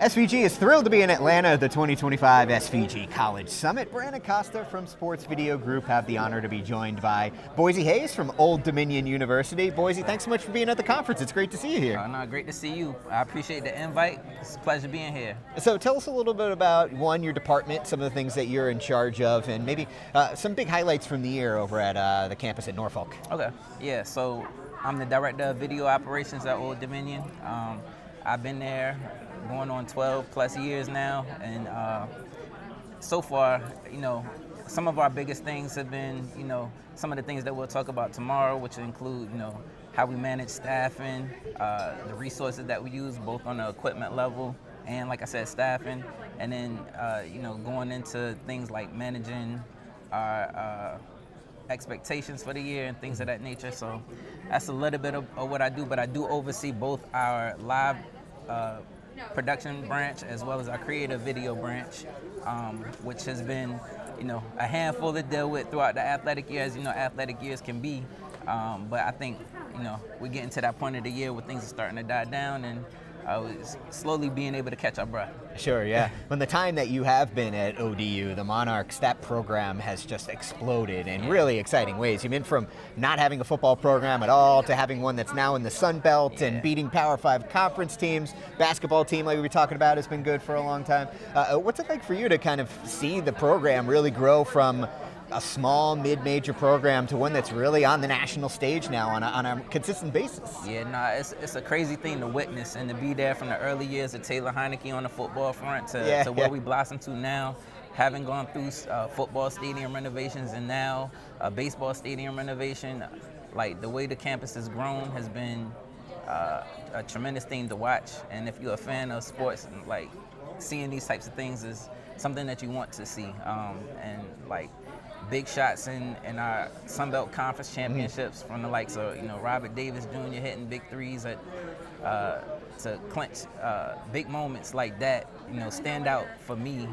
SVG is thrilled to be in Atlanta at the 2025 SVG College Summit. Brandon Costa from Sports Video Group have the honor to be joined by Boyzie Hayes from Old Dominion University. Boyzie, thanks so much for being at the conference. It's great to see you here. No, great to see you. I appreciate the invite. It's a pleasure being here. So tell us a little bit about, one, your department, some of the things that you're in charge of, and maybe some big highlights from the year over at the campus at Norfolk. Okay, yeah, so I'm the Director of Video Operations at Old Dominion. I've been there going on 12 plus years now, and so far, some of our biggest things have been, some of the things that we'll talk about tomorrow, which include, how we manage staffing, the resources that we use both on the equipment level and, like I said, staffing, and then, going into things like managing our expectations for the year and things of that nature. So that's a little bit of what I do, but I do oversee both our live production branch as well as our creative video branch, which has been, a handful to deal with throughout the athletic year, as athletic years can be. But I think, we're getting to that point of the year where things are starting to die down and slowly being able to catch our breath. Sure, yeah. When the time that you have been at ODU, the Monarchs, that program has just exploded in really exciting ways. You've been from not having a football program at all to having one that's now in the Sun Belt and beating Power 5 conference teams. Basketball team, like we were talking about, has been good for a long time. What's it like for you to kind of see the program really grow from a small mid-major program to one that's really on the national stage now on a consistent basis? Yeah, it's a crazy thing to witness and to be there from the early years of Taylor Heineke on the football front to where we blossom to now, having gone through football stadium renovations and now a baseball stadium renovation. Like, the way the campus has grown has been a tremendous thing to watch. And if you're a fan of sports, like, seeing these types of things is something that you want to see. And like, big shots in our Sun Belt Conference championships from the likes of Robert Davis Jr. hitting big threes to clinch big moments like that. Stand out for me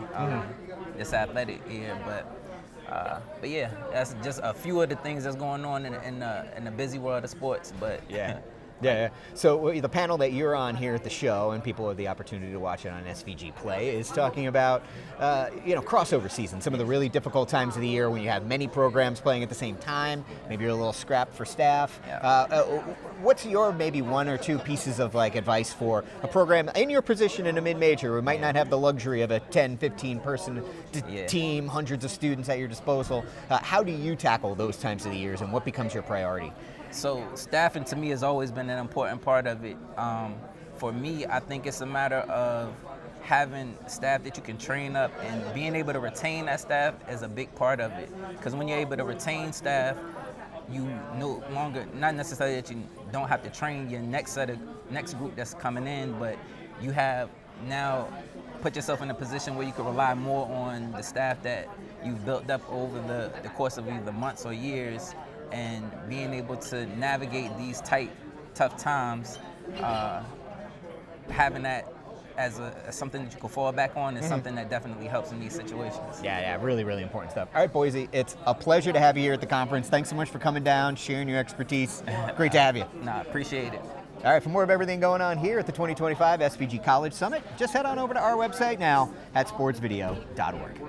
this athletic year. But yeah, that's just a few of the things that's going on in the busy world of sports. But Yeah. So the panel that you're on here at the show, and people have the opportunity to watch it on SVG Play, is talking about crossover season, some of the really difficult times of the year when you have many programs playing at the same time. Maybe you're a little scrapped for staff. What's your maybe one or two pieces of advice for a program in your position in a mid-major who might not have the luxury of a 10, 15 person team, hundreds of students at your disposal? How do you tackle those times of the years, and what becomes your priority? So staffing to me has always been an important part of it. For me, I think it's a matter of having staff that you can train up, and being able to retain that staff is a big part of it. Because when you're able to retain staff, you no longer, not necessarily that you don't have to train your next group that's coming in, but you have now put yourself in a position where you can rely more on the staff that you've built up over the course of either months or years. And being able to navigate these tough times, having that as something that you can fall back on is something that definitely helps in these situations. Yeah, really, really important stuff. All right, Boyzie, it's a pleasure to have you here at the conference. Thanks so much for coming down, sharing your expertise. Great to have you. Appreciate it. All right, for more of everything going on here at the 2025 SVG College Summit, just head on over to our website now at sportsvideo.org.